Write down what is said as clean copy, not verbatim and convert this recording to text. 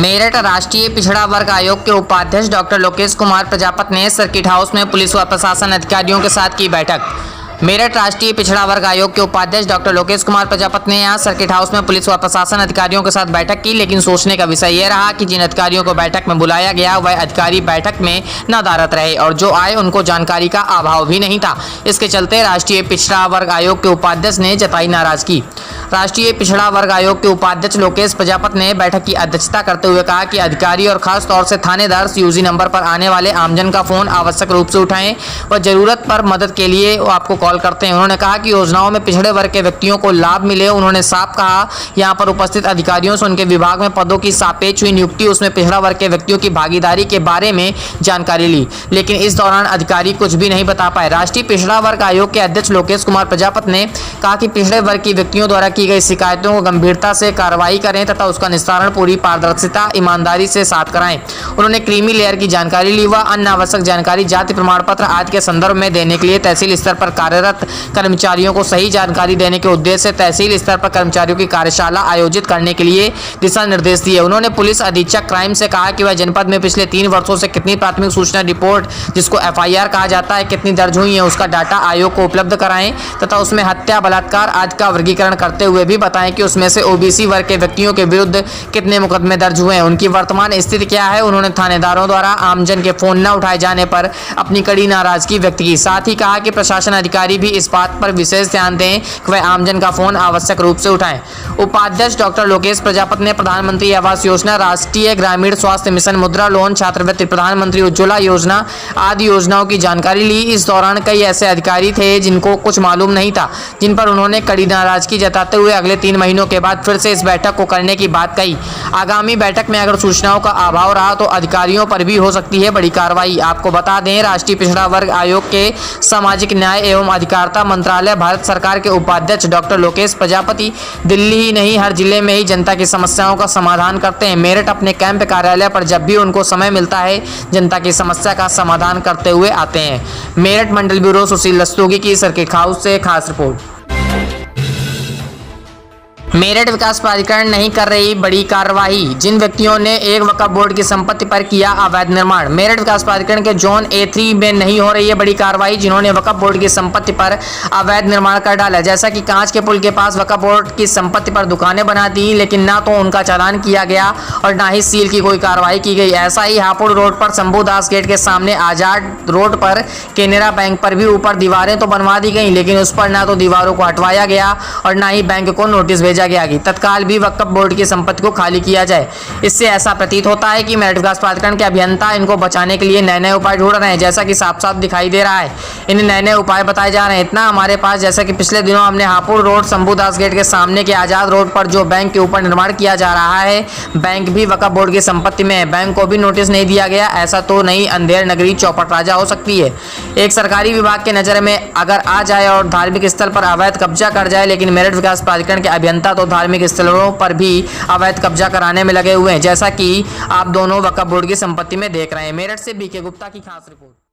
मेरठ राष्ट्रीय पिछड़ा वर्ग आयोग के उपाध्यक्ष डॉक्टर लोकेश कुमार प्रजापति ने सर्किट हाउस में पुलिस व प्रशासन अधिकारियों के साथ की बैठक। मेरठ राष्ट्रीय पिछड़ा वर्ग आयोग के उपाध्यक्ष डॉक्टर लोकेश कुमार प्रजापति ने यहां सर्किट हाउस में पुलिस व प्रशासन अधिकारियों के साथ बैठक की, लेकिन सोचने का विषय यह रहा कि जिन अधिकारियों को बैठक में बुलाया गया वह अधिकारी बैठक में नदारद रहे और जो आए उनको जानकारी का अभाव भी नहीं था। इसके चलते राष्ट्रीय पिछड़ा वर्ग आयोग के उपाध्यक्ष ने जताई नाराजगी। राष्ट्रीय पिछड़ा वर्ग आयोग के उपाध्यक्ष लोकेश प्रजापति ने बैठक की अध्यक्षता करते हुए कहा कि अधिकारी और खास तौर से थानेदार यूजी नंबर पर आने वाले आमजन का फोन आवश्यक रूप से उठाएं व जरूरत पर मदद के लिए वो आपको कॉल करते हैं। उन्होंने कहा कि योजनाओं में पिछड़े वर्ग के व्यक्तियों को लाभ मिले। उन्होंने साफ कहा यहां पर उपस्थित अधिकारियों से उनके विभाग में पदों की सापेक्ष हुई नियुक्ति, उसमें पिछड़ा वर्ग के व्यक्तियों की भागीदारी के बारे में जानकारी ली, लेकिन इस दौरान अधिकारी कुछ भी नहीं बता पाए। राष्ट्रीय पिछड़ा वर्ग आयोग के अध्यक्ष लोकेश कुमार प्रजापति ने कहा कि पिछड़े वर्ग के व्यक्तियों द्वारा की गई शिकायतों को गंभीरता से कार्रवाई करें तथा उसका निस्तारण पूरी पारदर्शिता ईमानदारी से साथ कराएं। उन्होंने क्रीमी लेयर की जानकारी ली व अन्य आवश्यक जानकारी जाति प्रमाण पत्र आदि के संदर्भ में देने के लिए तहसील स्तर पर कार्यरत कर्मचारियों को सही जानकारी देने के उद्देश्य से तहसील स्तर पर कर्मचारियों की कार्यशाला आयोजित करने के लिए दिशा निर्देश दिए। उन्होंने पुलिस अधीक्षक क्राइम से कहा कि वह जनपद में पिछले 3 वर्षों से कितनी प्राथमिक सूचना रिपोर्ट, जिसको FIR कहा जाता है, कितनी दर्ज हुई है, उसका डाटा आयोग को उपलब्ध कराएं तथा उसमें हत्या, बलात्कार आदि का वर्गीकरण करते हुए भी बताएं कि उसमें से OBC वर्ग के व्यक्तियों के विरुद्ध कितने मुकदमे दर्ज हुए हैं, उनकी वर्तमान स्थिति क्या है। उन्होंने थानेदारों द्वारा आमजन के फोन न उठाए जाने पर अपनी कड़ी नाराजगी व्यक्त की। साथ ही कहा कि प्रशासन अधिकारी भी इस बात पर विशेष ध्यान दें कि वह आमजन का फोन आवश्यक रूप से उठाएं। उपाध्यक्ष डॉक्टर लोकेश प्रजापति ने प्रधानमंत्री आवास योजना, राष्ट्रीय ग्रामीण स्वास्थ्य मिशन, मुद्रा लोन, छात्रवृत्ति, प्रधानमंत्री उज्ज्वला योजना आदि योजनाओं की जानकारी ली। इस दौरान कई ऐसे अधिकारी थे जिनको कुछ मालूम नहीं था, जिन पर उन्होंने कड़ी नाराजगी जताते हुए अगले 3 महीनों के बाद फिर से इस बैठक को करने की बात कही। आगामी बैठक में अगर सूचनाओं का अभाव रहा तो अधिकारियों पर भी हो सकती है बड़ी कार्रवाई। आपको बता दें, राष्ट्रीय पिछड़ा वर्ग आयोग के सामाजिक न्याय एवं अधिकारिता मंत्रालय भारत सरकार के उपाध्यक्ष डॉक्टर लोकेश प्रजापति दिल्ली ही नहीं हर जिले में ही जनता की समस्याओं का समाधान करते हैं। मेरठ अपने कैंप कार्यालय पर जब भी उनको समय मिलता है जनता की समस्या का समाधान करते हुए आते हैं। मेरठ मंडल ब्यूरो सुशील रस्तोगी की सर्किट हाउस से खास रिपोर्ट। मेरठ विकास प्राधिकरण नहीं कर रही बड़ी कार्रवाई। जिन व्यक्तियों ने एक वक्फ बोर्ड की संपत्ति पर किया अवैध निर्माण। मेरठ विकास प्राधिकरण के जोन A3 में नहीं हो रही है बड़ी कार्रवाई। जिन्होंने वक्फ बोर्ड की संपत्ति पर अवैध निर्माण कर डाला, जैसा कि कांच के पुल के पास वक्फ बोर्ड की संपत्ति पर दुकानें बना दी, लेकिन ना तो उनका चालान किया गया और ना ही सील की कोई कार्रवाई की गई। ऐसा ही हापुड़ रोड पर शंभूदास गेट के सामने आजाद रोड पर केनरा बैंक पर भी ऊपर दीवारें तो बनवा दी गई, लेकिन उस पर ना तो दीवारों को हटवाया गया और ना ही बैंक को नोटिस भेजा गया कि तत्काल भी वक्फ बोर्ड की संपत्ति को खाली किया जाए। इससे ऐसा प्रतीत होता है कि मेरठ विकास प्राधिकरण के अभियंता इनको बचाने के लिए नए उपाय ढूंढ रहे हैं, जैसा कि साफ साफ दिखाई दे रहा है। इन्हें नए उपाय बताए जा रहे हैं। इतना हमारे पास, जैसा कि पिछले दिनों हमने हापुड़ रोड शंभूदास गेट के सामने के आजाद रोड पर जो बैंक के ऊपर निर्माण किया जा रहा है, बैंक भी वक्फ बोर्ड की संपत्ति में है, बैंक को भी नोटिस नहीं दिया गया। ऐसा तो नहीं अंधेर नगरी चौपट राजा हो सकती है। एक सरकारी विभाग के नजर में अगर आ जाए और धार्मिक स्थल पर अवैध कब्जा कर जाए, लेकिन मेरठ विकास प्राधिकरण के अभियंता तो धार्मिक स्थलों पर भी अवैध कब्जा कराने में लगे हुए हैं, जैसा कि आप दोनों वक्फ बोर्ड की संपत्ति में देख रहे हैं। मेरठ से BK गुप्ता की खास रिपोर्ट।